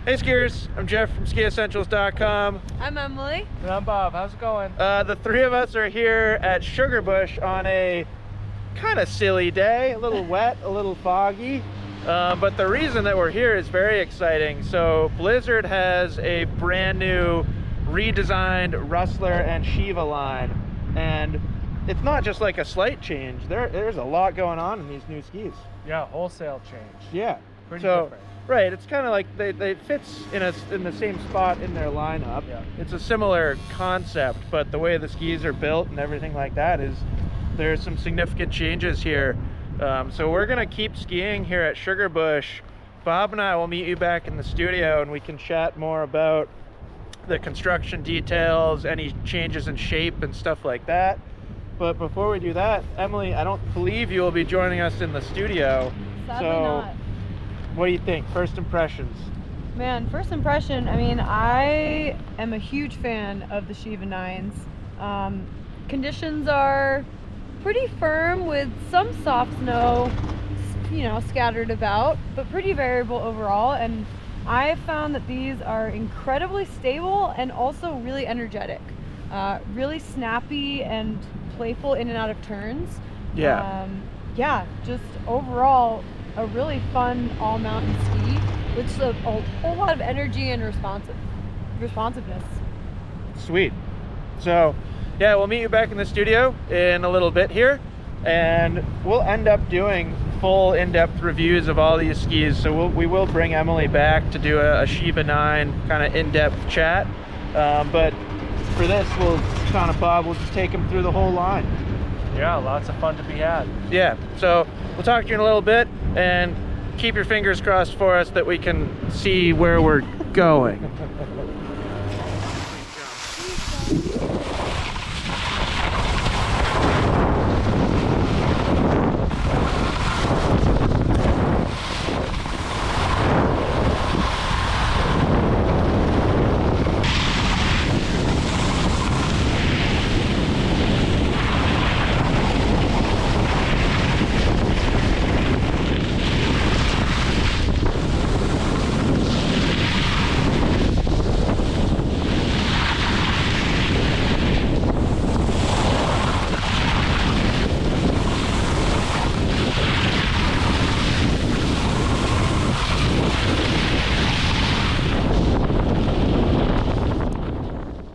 Hey skiers, I'm Jeff from skiessentials.com. I'm Emily. And I'm Bob. How's it going? The three of us are here at Sugarbush on a kind of silly day, a little wet, a little foggy. But the reason that we're here is very exciting. So Blizzard has a brand new redesigned Rustler and Sheeva line. And it's not just like a slight change. There's a lot going on in these new skis. Yeah, wholesale change. Yeah. Pretty so, different. Right, it's kind of like they fits in the same spot in their lineup. Yeah. It's a similar concept, but the way the skis are built and everything like that is there's some significant changes here. So we're gonna keep skiing here at Sugarbush. Bob and I will meet you back in the studio and we can chat more about the construction details, any changes in shape and stuff like that. But before we do that, Emily, I don't believe you will be joining us in the studio. Sadly so not. What do you think? First impressions? Man, first impression, I mean, I am a huge fan of the Sheeva 9s. Conditions are pretty firm with some soft snow, scattered about, but pretty variable overall. And I found that these are incredibly stable and also really energetic. Really snappy and playful in and out of turns. Yeah. Just overall, a really fun all-mountain ski with a whole lot of energy and responsiveness. Sweet. So, yeah, we'll meet you back in the studio in a little bit here, and we'll end up doing full in-depth reviews of all these skis. So we will bring Emily back to do a Sheeva 9 kind of in-depth chat. But for this, Bob will just take him through the whole line. Yeah, lots of fun to be had. Yeah, so we'll talk to you in a little bit, and keep your fingers crossed for us that we can see where we're going.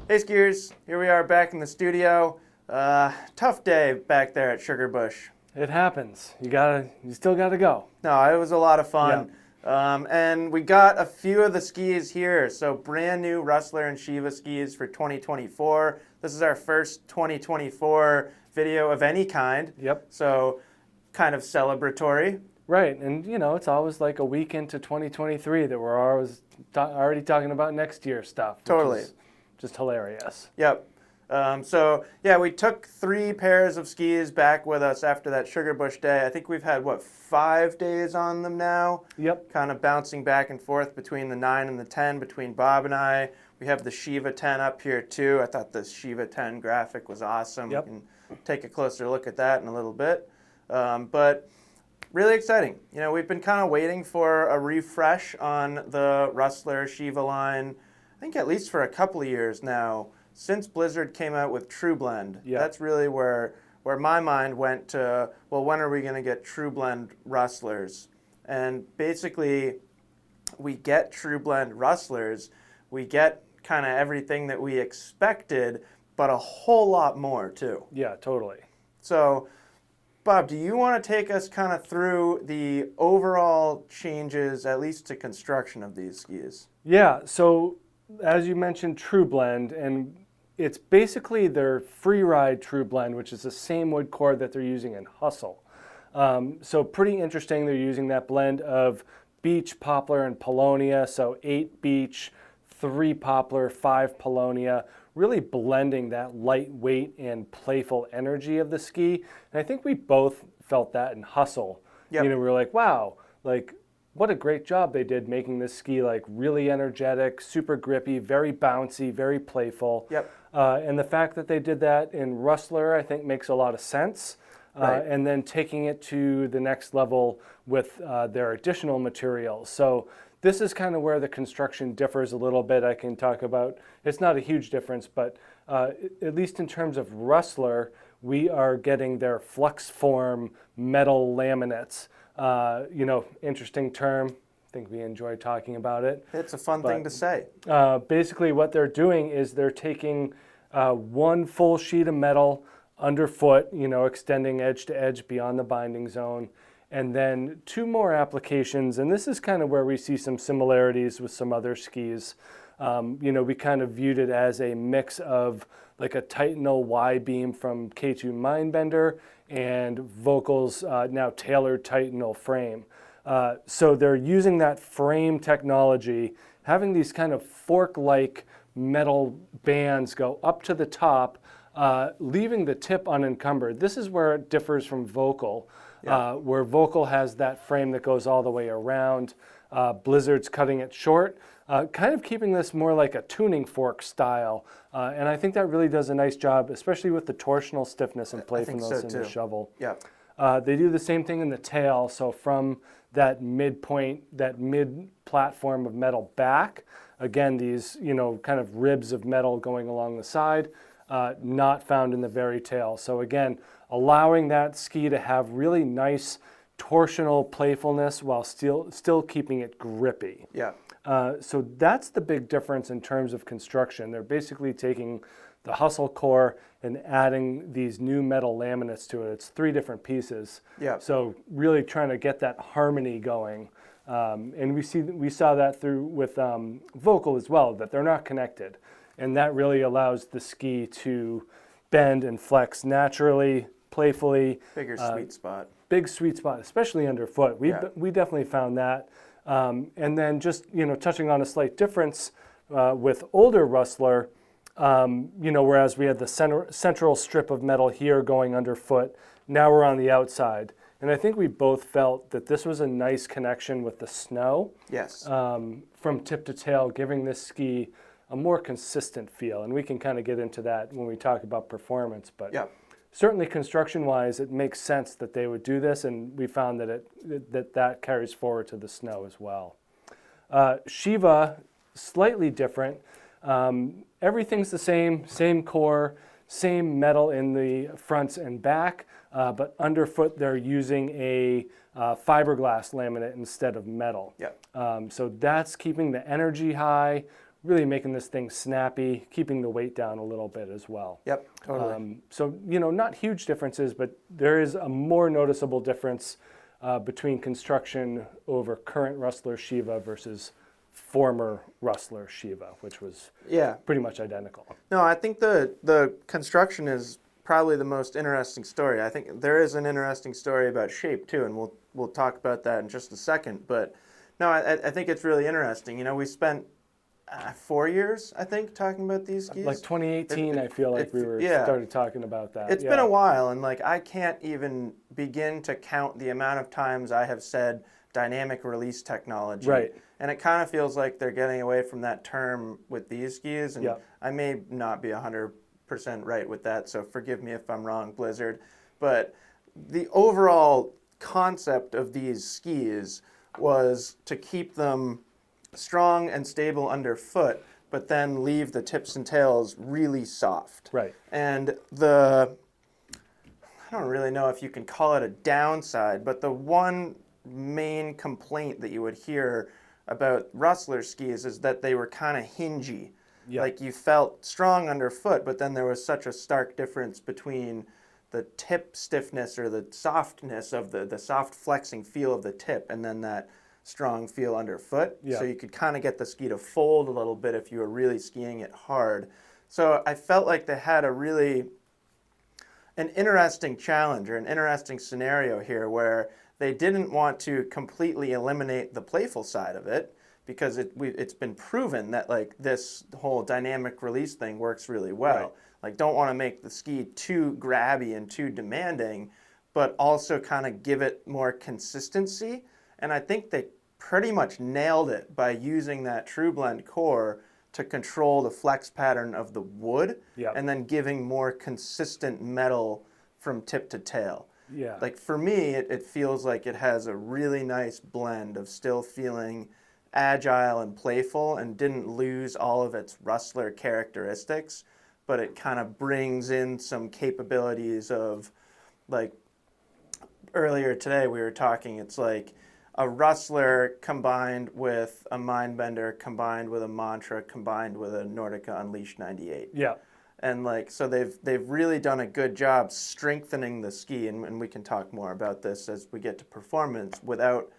Hey skiers, here we are back in the studio. Tough day back there at Sugarbush. It happens. You still gotta go. No, it was a lot of fun. Yeah. And we got a few of the skis here. So brand new Rustler and Sheeva skis for 2024. This is our first 2024 video of any kind. Yep. So kind of celebratory. Right, and it's always like a week into 2023 that we're already talking about next year's stuff. Totally. Just hilarious. Yep. So yeah, we took 3 pairs of skis back with us after that Sugarbush day. I think we've had, 5 days on them now? Yep. Kind of bouncing back and forth between the 9 and the 10 between Bob and I. We have the Sheeva 10 up here too. I thought the Sheeva 10 graphic was awesome. Yep. We can take a closer look at that in a little bit. But really exciting. We've been kind of waiting for a refresh on the Rustler Sheeva line, I think at least for a couple of years now, since Blizzard came out with True Blend. Yeah. That's really where my mind went to, well, when are we going to get True Blend Rustlers? And basically, we get True Blend Rustlers, we get kind of everything that we expected, but a whole lot more too. Yeah, totally. So, Bob, do you want to take us kind of through the overall changes, at least to construction of these skis? Yeah, so as you mentioned, True Blend, and it's basically their Freeride True Blend, which is the same wood core that they're using in Hustle. So pretty interesting. They're using that blend of beech, poplar, and paulownia. So 8 beech, 3 poplar, 5 paulownia, really blending that lightweight and playful energy of the ski. And I think we both felt that in Hustle. Yep. We were like, wow, what a great job they did making this ski really energetic, super grippy, very bouncy, very playful. Yep. And the fact that they did that in Rustler, I think, makes a lot of sense. Right. And then taking it to the next level with their additional materials. So this is kind of where the construction differs a little bit. I can talk about, it's not a huge difference, but at least in terms of Rustler, we are getting their flux form metal laminates. Interesting term. I think we enjoy talking about it. It's a fun thing to say. Basically what they're doing is they're taking one full sheet of metal underfoot, extending edge to edge beyond the binding zone, and then 2 more applications, and this is kind of where we see some similarities with some other skis. We kind of viewed it as a mix of like a Titanal Y-beam from K2 Mindbender and Vocal's now tailored Titanal frame. So they're using that frame technology, having these kind of fork-like metal bands go up to the top, leaving the tip unencumbered. This is where it differs from Vocal, where Vocal has that frame that goes all the way around. Blizzard's cutting it short, kind of keeping this more like a tuning fork style. And I think that really does a nice job, especially with the torsional stiffness and playfulness in the shovel. Yeah. They do the same thing in the tail. So from that midpoint, that mid platform of metal back, again, these, kind of ribs of metal going along the side, not found in the very tail. So again, allowing that ski to have really nice torsional playfulness while still keeping it grippy. Yeah. So that's the big difference in terms of construction. They're basically taking the hustle core and adding these new metal laminates to it. It's 3 different pieces. Yeah. So really trying to get that harmony going. And we saw that through with Vocal as well, that they're not connected. And that really allows the ski to bend and flex naturally, playfully. Bigger sweet spot. Big sweet spot, especially underfoot. We definitely found that. And then just, touching on a slight difference with older Rustler, whereas we had the central strip of metal here going underfoot, now we're on the outside. And I think we both felt that this was a nice connection with the snow. Yes. From tip to tail, giving this ski a more consistent feel. And we can kind of get into that when we talk about performance. But certainly construction-wise, it makes sense that they would do this, and we found that that carries forward to the snow as well. Sheeva, slightly different. Everything's the same core, same metal in the fronts and back, but underfoot they're using a fiberglass laminate instead of metal. So that's keeping the energy high, really making this thing snappy, keeping the weight down a little bit as well. Yep, totally. So, not huge differences, but there is a more noticeable difference between construction over current Rustler Sheeva versus former Rustler Sheeva, which was pretty much identical. No, I think the construction is probably the most interesting story. I think there is an interesting story about shape too, and we'll talk about that in just a second. But no, I think it's really interesting. We spent 4 years, I think, talking about these skis. Like 2018, I feel like we started talking about that. It's been a while, and I can't even begin to count the amount of times I have said dynamic release technology. Right. And it kind of feels like they're getting away from that term with these skis, and I may not be 100% right with that, so forgive me if I'm wrong, Blizzard. But the overall concept of these skis was to keep them strong and stable underfoot, but then leave the tips and tails really soft. Right. And I don't really know if you can call it a downside, but the one main complaint that you would hear about Rustler skis is that they were kind of hingy. Like you felt strong underfoot, but then there was such a stark difference between the tip stiffness or the softness of the soft flexing feel of the tip and then that strong feel underfoot. So you could kind of get the ski to fold a little bit if you were really skiing it hard. So I felt like they had an interesting challenge or an interesting scenario here where they didn't want to completely eliminate the playful side of it because it's been proven that this whole dynamic release thing works really well. Don't want to make the ski too grabby and too demanding, but also kind of give it more consistency. And I think they pretty much nailed it by using that True Blend core to control the flex pattern of the wood and then giving more consistent metal from tip to tail. For me, it feels like it has a really nice blend of still feeling agile and playful and didn't lose all of its Rustler characteristics, but it kind of brings in some capabilities of, like, earlier today we were talking, it's like a Rustler combined with a Mindbender combined with a Mantra combined with a Nordica Unleashed 98. Yeah. And like, so they've really done a good job strengthening the ski, and we can talk more about this as we get to performance without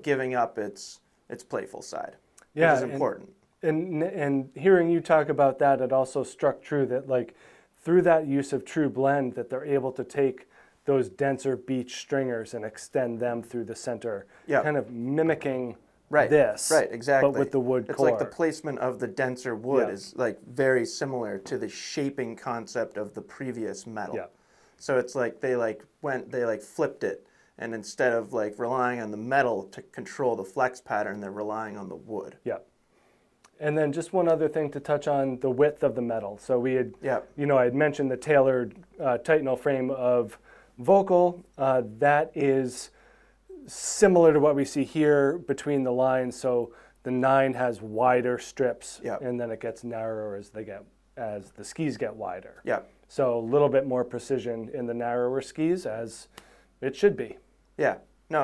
giving up its playful side, Yeah, which is important. And hearing you talk about that, it also struck true that like through that use of True Blend, that they're able to take those denser beach stringers and extend them through the center, kind of mimicking this, right, exactly. but with the wood it's core. like the placement of the denser wood is like very similar to the shaping concept of the previous metal. Yeah. So it's like they flipped it, and instead of like relying on the metal to control the flex pattern, they're relying on the wood. Yeah. And then just one other thing to touch on, the width of the metal. So we had, I had mentioned the tailored Titanal frame of Vocal. That is similar to what we see here between the lines. So the 9 has wider strips, and then it gets narrower as the skis get wider. Yeah. So a little bit more precision in the narrower skis, as it should be. Yeah. No,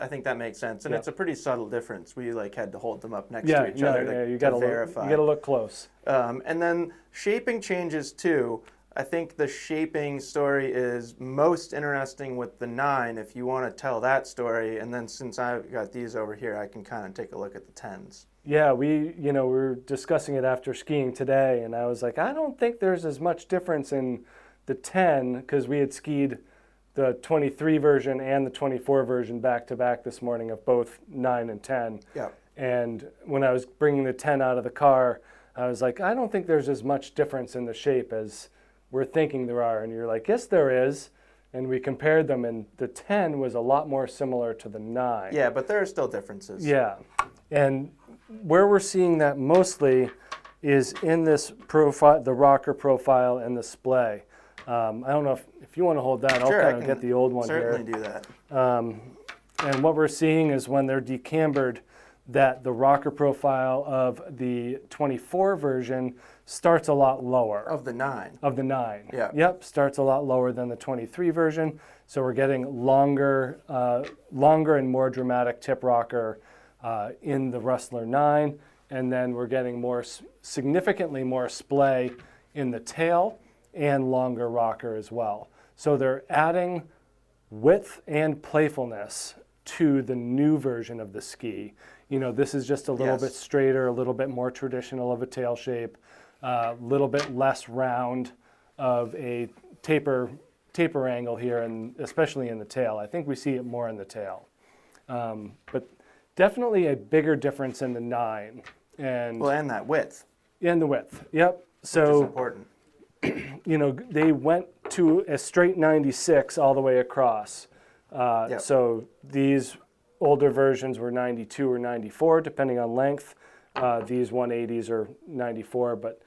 I think that makes sense, and it's a pretty subtle difference. We like had to hold them up next to each other to verify. You got to look close. And then shaping changes too. I think the shaping story is most interesting with the 9, if you want to tell that story. And then since I've got these over here, I can kind of take a look at the 10s. Yeah, we were discussing it after skiing today, and I was like, I don't think there's as much difference in the 10, because we had skied the 23 version and the 24 version back to back this morning of both 9 and 10. Yeah. And when I was bringing the 10 out of the car, I was like, I don't think there's as much difference in the shape as we're thinking there are. And you're like, yes, there is. And we compared them, and the 10 was a lot more similar to the 9. Yeah, but there are still differences. Yeah. And where we're seeing that mostly is in this profile, the rocker profile and the splay. I don't know if you want to hold that. I'll kind of get the old one here. Certainly do that. And what we're seeing is when they're decambered, that the rocker profile of the 24 version starts a lot lower. Of the 9. Of the 9. Yeah. Yep, starts a lot lower than the 23 version. So we're getting longer and more dramatic tip rocker in the Rustler 9. And then we're getting significantly more splay in the tail and longer rocker as well. So they're adding width and playfulness to the new version of the ski. This is just a little bit straighter, a little bit more traditional of a tail shape, a little bit less round of a taper angle here, and especially in the tail. I think we see it more in the tail. But definitely a bigger difference in the 9. And that width. And the width, yep. So, which is important. They went to a straight 96 all the way across. So these older versions were 92 or 94, depending on length. These 180s are 94, but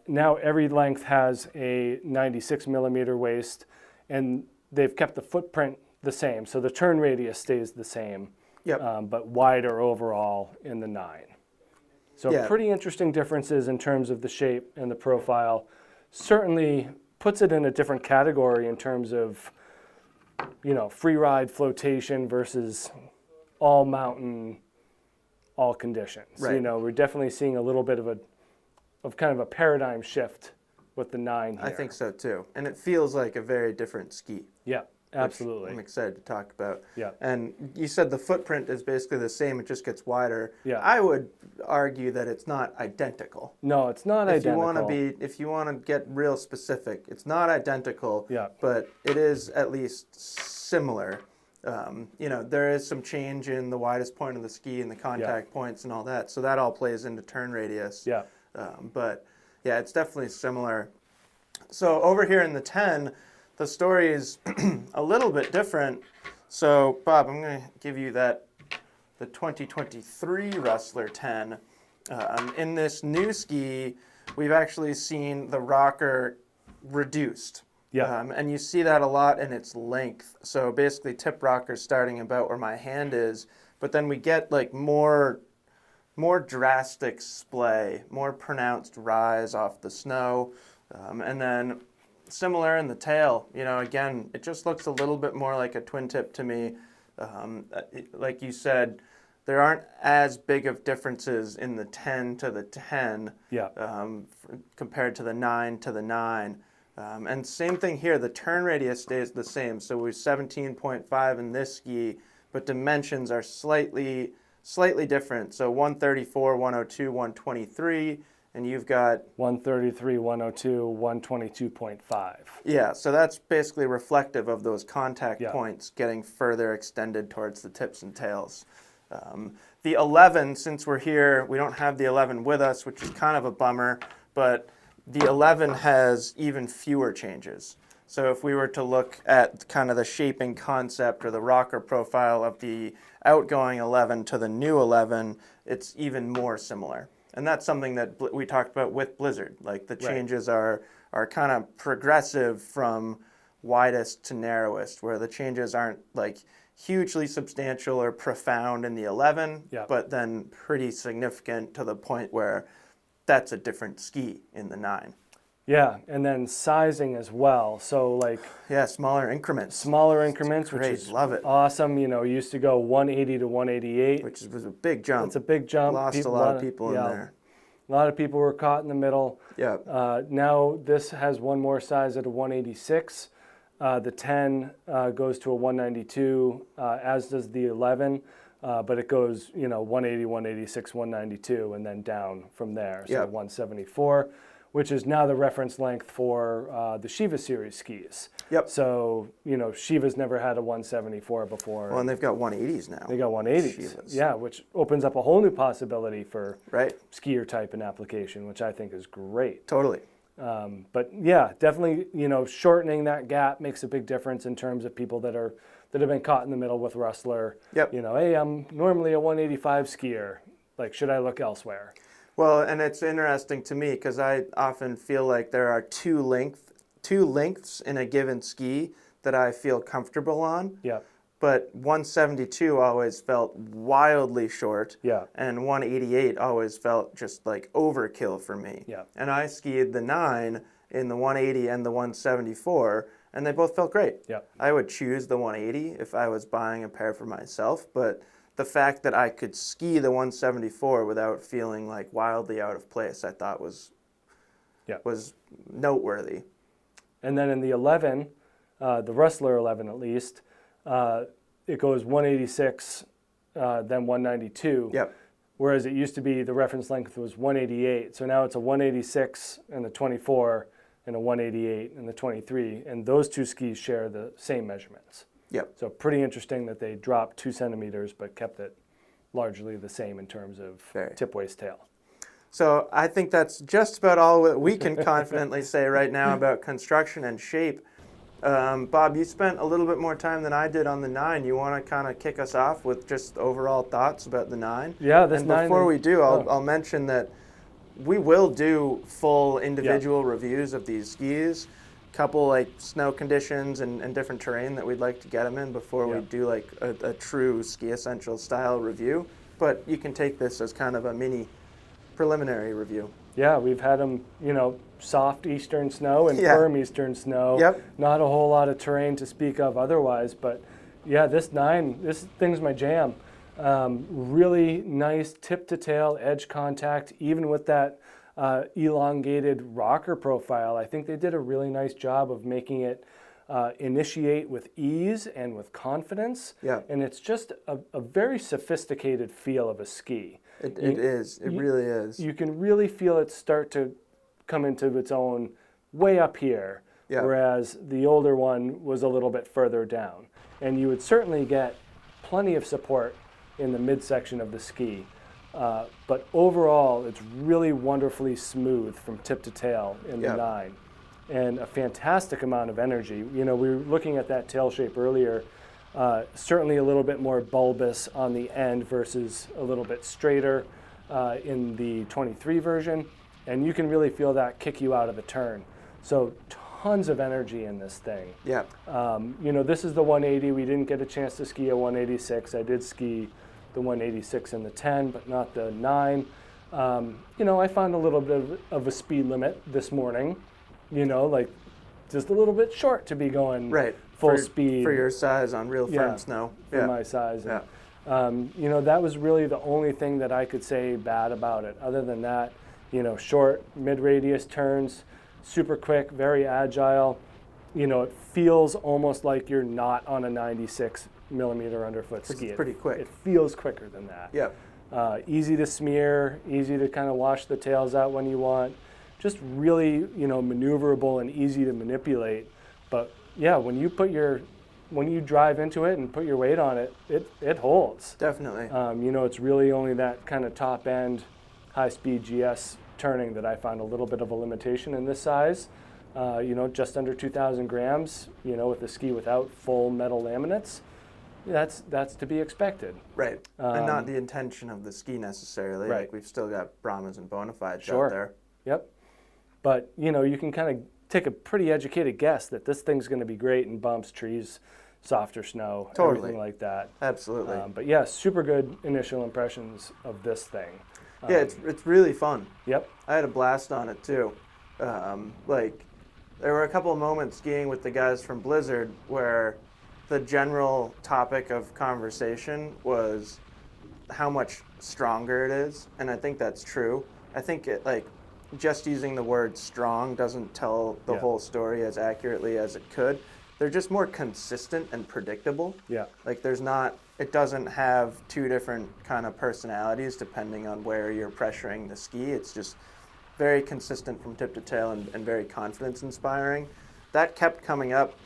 now every length has a 96 millimeter waist, and they've kept the footprint the same. So the turn radius stays the same, but wider overall in the 9. So pretty interesting differences in terms of the shape and the profile. Certainly puts it in a different category in terms of, free ride flotation versus all mountain, all conditions. Right. We're definitely seeing a little bit of kind of a paradigm shift with the 9 here. I think so too. And it feels like a very different ski. Yeah, absolutely. I'm excited to talk about. Yeah. And you said the footprint is basically the same, it just gets wider. Yeah. I would argue that it's not identical. No, it's not identical. If you want to get real specific, it's not identical, Yeah. but it is at least similar. There is some change in the widest point of the ski and the contact points and all that, so that all plays into turn radius. Yeah. But yeah, it's definitely similar. So over here in the 10, the story is a little bit different. So Bob, I'm going to give you the 2023 Rustler 10. In this new ski, we've actually seen the rocker reduced. Yeah. And you see that a lot in its length. So basically tip rocker starting about where my hand is, but then we get like more more drastic splay, more pronounced rise off the snow, and then similar in the tail. You know, again, it just looks a little bit more like a twin tip to me. Like you said, there aren't as big of differences in the 10 to the 10 compared to the 9 to the 9. And same thing here, the turn radius stays the same. So we're 17.5 in this ski, but dimensions are slightly different. So 134, 102, 123, and you've got 133, 102, 122.5. Yeah, so that's basically reflective of those contact points getting further extended towards the tips and tails. The 11, since we're here, we don't have the 11 with us, which is kind of a bummer, but the 11 has even fewer changes. So if we were to look at kind of the shaping concept or the rocker profile of the outgoing 11 to the new 11, it's even more similar. And that's something that we talked about with Blizzard. Like the changes are kind of progressive from widest to narrowest, where the changes aren't like hugely substantial or profound in the 11, but then pretty significant to the point where that's a different ski in the 9. Yeah, and then sizing as well. So like smaller increments. Smaller increments, which is love it. Awesome. You know, used to go 180 to 188, which was a big jump. It's a big jump. Lost a lot of people in there. A lot of people were caught in the middle. Yeah. Now this has one more size at a 186. The 10 goes to a 192, as does the 11. But it goes, 180, 186, 192, and then down from there. So 174, which is now the reference length for the Sheeva series skis. Yep. So, Sheeva's never had a 174 before. Well, and they've got 180s now. They got 180s. Sheevas. Yeah, which opens up a whole new possibility for right. skier type and application, which I think is great. Totally. But yeah, definitely, shortening that gap makes a big difference in terms of people that have been caught in the middle with Rustler. Yep. Hey, I'm normally a 185 skier. Like, should I look elsewhere? Well, and it's interesting to me because I often feel like there are two lengths in a given ski that I feel comfortable on. Yeah. But 172 always felt wildly short. Yeah. And 188 always felt just like overkill for me. Yeah. And I skied the 9 in the 180 and the 174, and they both felt great. Yeah. I would choose the 180 if I was buying a pair for myself, but the fact that I could ski the 174 without feeling like wildly out of place, I thought was noteworthy. And then in the 11, the Rustler 11 at least, it goes 186, then 192. Yep. Whereas it used to be the reference length was 188. So now it's a 186 and the 24 and a 188 and the 23. And those two skis share the same measurements. Yep. So pretty interesting that they dropped 2 centimeters but kept it largely the same in terms of tip, waist, tail. So I think that's just about all that we can confidently say right now about construction and shape. Bob, you spent a little bit more time than I did on the 9. You want to kind of kick us off with just overall thoughts about the 9? Yeah, this and 9. Before we do, I'll mention that we will do full individual reviews of these skis. Couple like snow conditions and different terrain that we'd like to get them in before we do like a true Ski Essentials style review. But you can take this as kind of a mini preliminary review. Yeah, we've had them, soft eastern snow and firm eastern snow. Yep. Not a whole lot of terrain to speak of otherwise, but yeah, this 9, this thing's my jam. Really nice tip to tail edge contact, even with that elongated rocker profile. I think they did a really nice job of making it initiate with ease and with confidence. Yeah. And it's just a very sophisticated feel of a ski. It is. It really is. You can really feel it start to come into its own way up here, whereas the older one was a little bit further down. And you would certainly get plenty of support in the midsection of the ski. But overall, it's really wonderfully smooth from tip to tail in the 9. And a fantastic amount of energy. We were looking at that tail shape earlier. Certainly a little bit more bulbous on the end versus a little bit straighter in the 23 version. And you can really feel that kick you out of the turn. So tons of energy in this thing. Yeah. This is the 180. We didn't get a chance to ski a 186. I did ski the 186 and the 10, but not the 9. You know, I found a little bit of a speed limit this morning, you know, like just a little bit short to be going full speed. For your size on real firm snow. For my size. And, you know, that was really the only thing that I could say bad about it. Other than that, you know, short, mid-radius turns, super quick, very agile. You know, it feels almost like you're not on a 96 millimeter underfoot ski. It's pretty quick. It feels quicker than that. Yeah. Easy to smear, easy to kind of wash the tails out when you want. Just really, you know, maneuverable and easy to manipulate. But yeah, when you drive into it and put your weight on it, it holds. Definitely. You know, it's really only that kind of top end, high speed GS turning that I found a little bit of a limitation in this size. You know, just under 2,000 grams, you know, with the ski without full metal laminates. That's to be expected. Right. And not the intention of the ski necessarily. Right. Like we've still got Brahmas and Bonafides Sure. out there. Yep. But, you know, you can kind of take a pretty educated guess that this thing's going to be great in bumps, trees, softer snow, everything like that. Absolutely. But yeah, super good initial impressions of this thing. Yeah, it's really fun. Yep. I had a blast on it too. Like, there were a couple of moments skiing with the guys from Blizzard where the general topic of conversation was how much stronger it is, and I think that's true. I think it, like, just using the word strong doesn't tell the whole story as accurately as it could. They're just more consistent and predictable. Yeah. Like it doesn't have two different kind of personalities depending on where you're pressuring the ski. It's just very consistent from tip to tail and very confidence inspiring. That kept coming up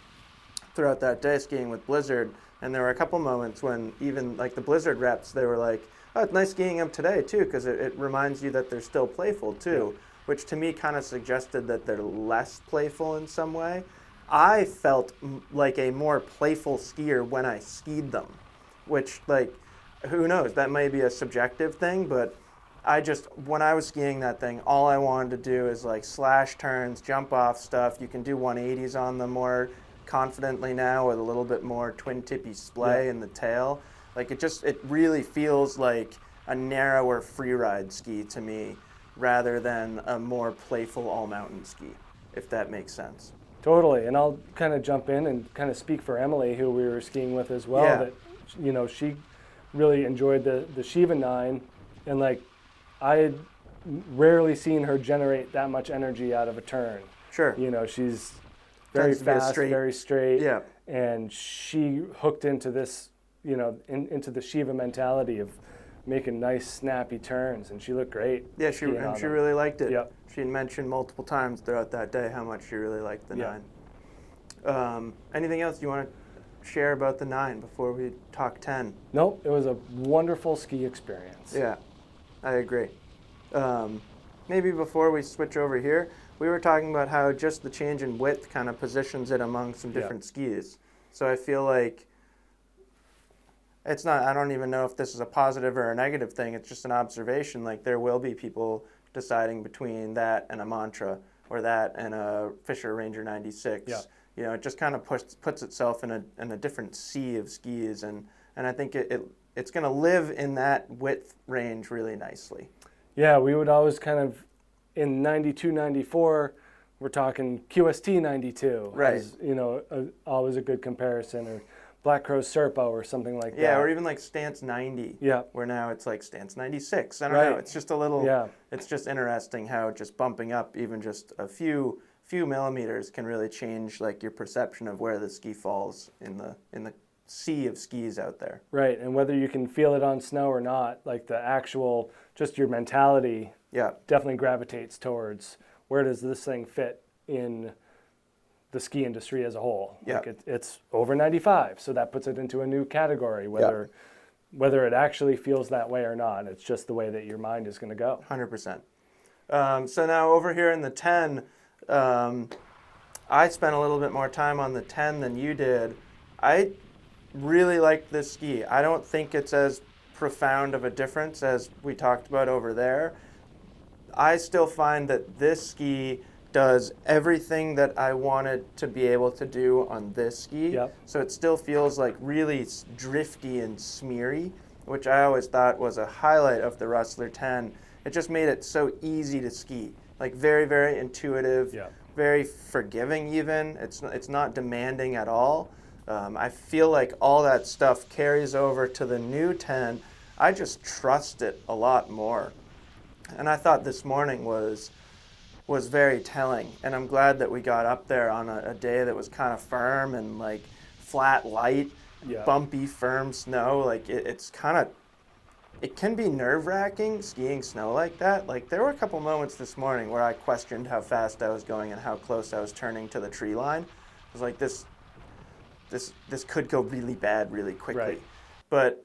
throughout that day skiing with Blizzard, and there were a couple moments when even like the Blizzard reps, they were like, oh, it's nice skiing them today too, because it reminds you that they're still playful too, which to me kind of suggested that they're less playful in some way. I felt like a more playful skier when I skied them, which, like, who knows, that may be a subjective thing, but when I was skiing that thing, all I wanted to do is like slash turns, jump off stuff. You can do 180s on them more confidently now with a little bit more twin tippy splay in the tail. Like it really feels like a narrower freeride ski to me rather than a more playful all mountain ski, if that makes sense. Totally, and I'll kind of jump in and kind of speak for Emily, who we were skiing with as well, that, you know, she really enjoyed the Sheeva 9, and like I had rarely seen her generate that much energy out of a turn. Sure. You know, she's very fast, very straight, yeah, and she hooked into this, you know, into the Sheeva mentality of making nice, snappy turns, and she looked great. Yeah, she really liked it. Yep. She had mentioned multiple times throughout that day how much she really liked the 9. Anything else you want to share about the 9 before we talk 10? Nope, it was a wonderful ski experience. Yeah, I agree. Maybe before we switch over here, we were talking about how just the change in width kind of positions it among some different skis. So I feel like it's not, I don't even know if this is a positive or a negative thing. It's just an observation. Like there will be people deciding between that and a Mantra or that and a Fisher Ranger 96. Yeah. You know, it just kind of puts itself in a different sea of skis. And I think it's going to live in that width range really nicely. Yeah, we would always kind of, in 92, 94, we're talking QST 92. Right. As, you know, always a good comparison, or Black Crow's Serpo or something like that. Yeah, or even like Stance 90. Yeah. Where now it's like Stance 96. I don't know. It's just a little, it's just interesting how just bumping up even just a few millimeters can really change like your perception of where the ski falls in the sea of skis out there. Right, and whether you can feel it on snow or not, like the actual, just your mentality definitely gravitates towards where does this thing fit in the ski industry as a whole. Yeah. Like it's over 95, so that puts it into a new category, whether it actually feels that way or not. It's just the way that your mind is going to go. 100%. So now over here in the 10, I spent a little bit more time on the 10 than you did. I really liked this ski. I don't think it's as profound of a difference as we talked about over there. I still find that this ski does everything that I wanted to be able to do on this ski. Yep. So it still feels like really drifty and smeary. which I always thought was a highlight of the Rustler 10. It just made it so easy to ski, like very, very intuitive, Yeah. very forgiving even. It's not demanding at all. I feel like all that stuff carries over to the new 10. I just trust it a lot more. And I thought this morning was very telling. And I'm glad that we got up there on a day that was kind of firm and like flat, light, Yeah. bumpy, firm snow. Like it's kind of, it can be nerve-wracking skiing snow like that. Like there were a couple moments this morning where I questioned how fast I was going and how close I was turning to the tree line. I was like, this could go really bad really quickly. Right. But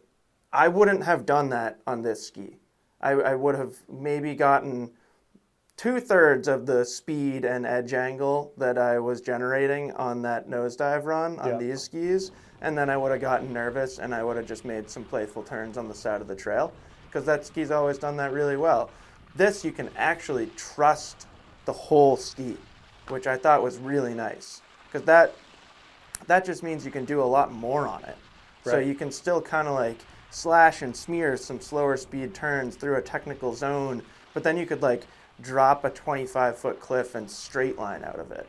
I wouldn't have done that on this ski. I would have maybe gotten 2/3 of the speed and edge angle that I was generating on that nosedive run on Yeah. these skis, and then I would have gotten nervous and I would have just made some playful turns on the side of the trail, because that ski's always done that really well. This, you can actually trust the whole ski, which I thought was really nice, because that just means you can do a lot more on it. So Right. you can still kind of like slash and smear some slower speed turns through a technical zone, but then you could like drop a 25-foot cliff and straight line out of it,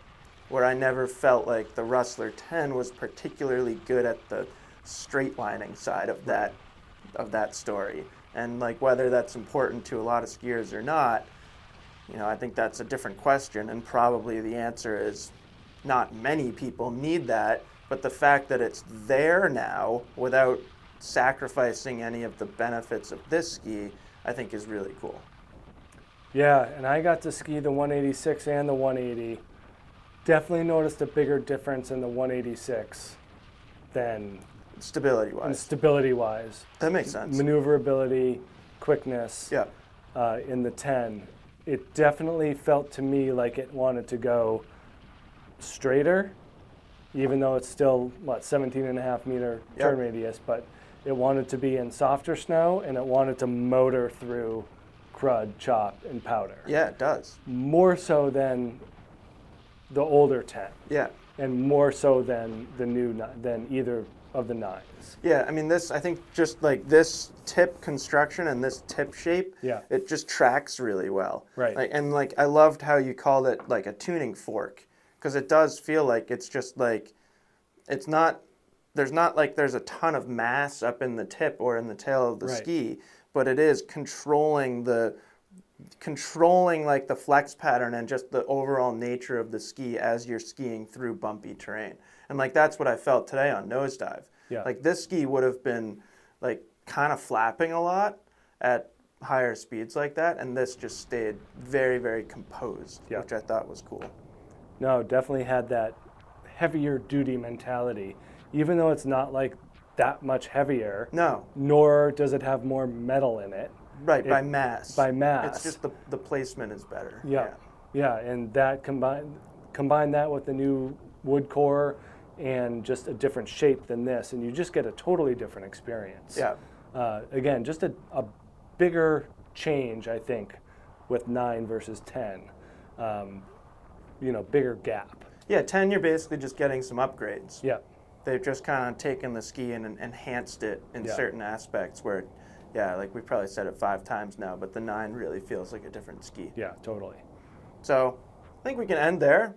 where I never felt like the Rustler 10 was particularly good at the straight lining side of that story. And like whether that's important to a lot of skiers or not, you know, I think that's a different question, and probably the answer is not many people need that, but the fact that it's there now without sacrificing any of the benefits of this ski, I think is really cool. Yeah, and I got to ski the 186 and the 180. Definitely noticed a bigger difference in the 186 than Stability-wise. stability-wise. That makes sense. Maneuverability, quickness. Yeah. In the 10. It definitely felt to me like it wanted to go straighter, even though it's still, 17.5-meter turn Yep. radius, but it wanted to be in softer snow, and it wanted to motor through crud, chop, and powder. Yeah, it does. More so than the older 10, Yeah. and more so than than either of the 9s. Yeah, I mean, this, I think just like this tip construction and this tip shape, Yeah. it just tracks really well. Right. Like, and like, I loved how you called it like a tuning fork, because it does feel like it's just like, it's not, there's not like there's a ton of mass up in the tip or in the tail of the Right. ski, but it is controlling like the flex pattern and just the overall nature of the ski as you're skiing through bumpy terrain. And like that's what I felt today on nosedive. Yeah. Like this ski would have been like kind of flapping a lot at higher speeds like that, and this just stayed very, very composed, Yeah. which I thought was cool. No, definitely had that heavier duty mentality, even though it's not like that much heavier. No, Nor does it have more metal in it. right, by It- mass. by mass. It's just the placement is better. Yeah, and that combine that with the new wood core and just a different shape than this, and you just get a totally different experience. Yeah. Again, just a bigger change, I think, with 9 versus 10. Bigger gap. Yeah, 10, you're basically just getting some upgrades. Yeah, They've just kind of taken the ski and enhanced it in Yeah. certain aspects where, yeah, like we probably said it 5 times now, but the 9 really feels like a different ski. yeah, totally. So I think we can end there.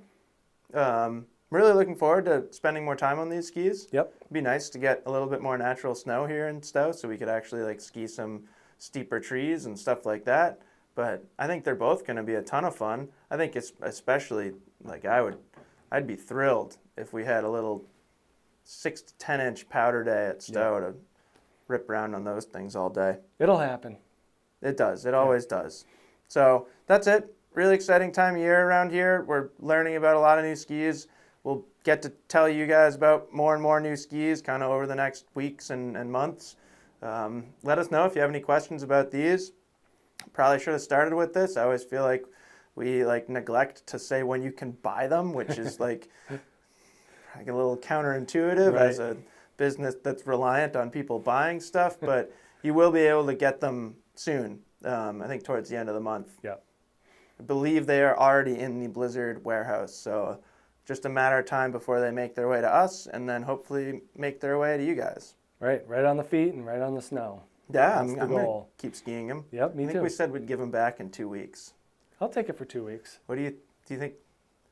Really looking forward to spending more time on these skis. Yep. It'd be nice to get a little bit more natural snow here in Stowe so we could actually like ski some steeper trees and stuff like that. But I think they're both going to be a ton of fun. I think it's especially like I'd be thrilled if we had a little 6 to 10 inch powder day at Stowe to rip around on those things all day. It'll happen. It does. It always does. So that's it. Really exciting time of year around here. We're learning about a lot of new skis. We'll get to tell you guys about more and more new skis kind of over the next weeks and months. Let us know if you have any questions about these. Probably should have started with this. I always feel like we neglect to say when you can buy them, which is like a little counterintuitive Right. as a business that's reliant on people buying stuff, but you will be able to get them soon. I think towards the end of the month. Yeah. I believe they are already in the Blizzard warehouse, so just a matter of time before they make their way to us and then hopefully make their way to you guys. Right on the feet and right on the snow. Yeah, That's I'm the going to goal. keep skiing him. Yep, me I think too. we said we'd give him back in 2 weeks. I'll take it for 2 weeks. What do you think?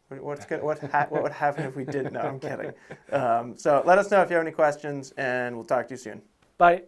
What would happen if we did? No, I'm kidding. So let us know if you have any questions, and we'll talk to you soon. Bye.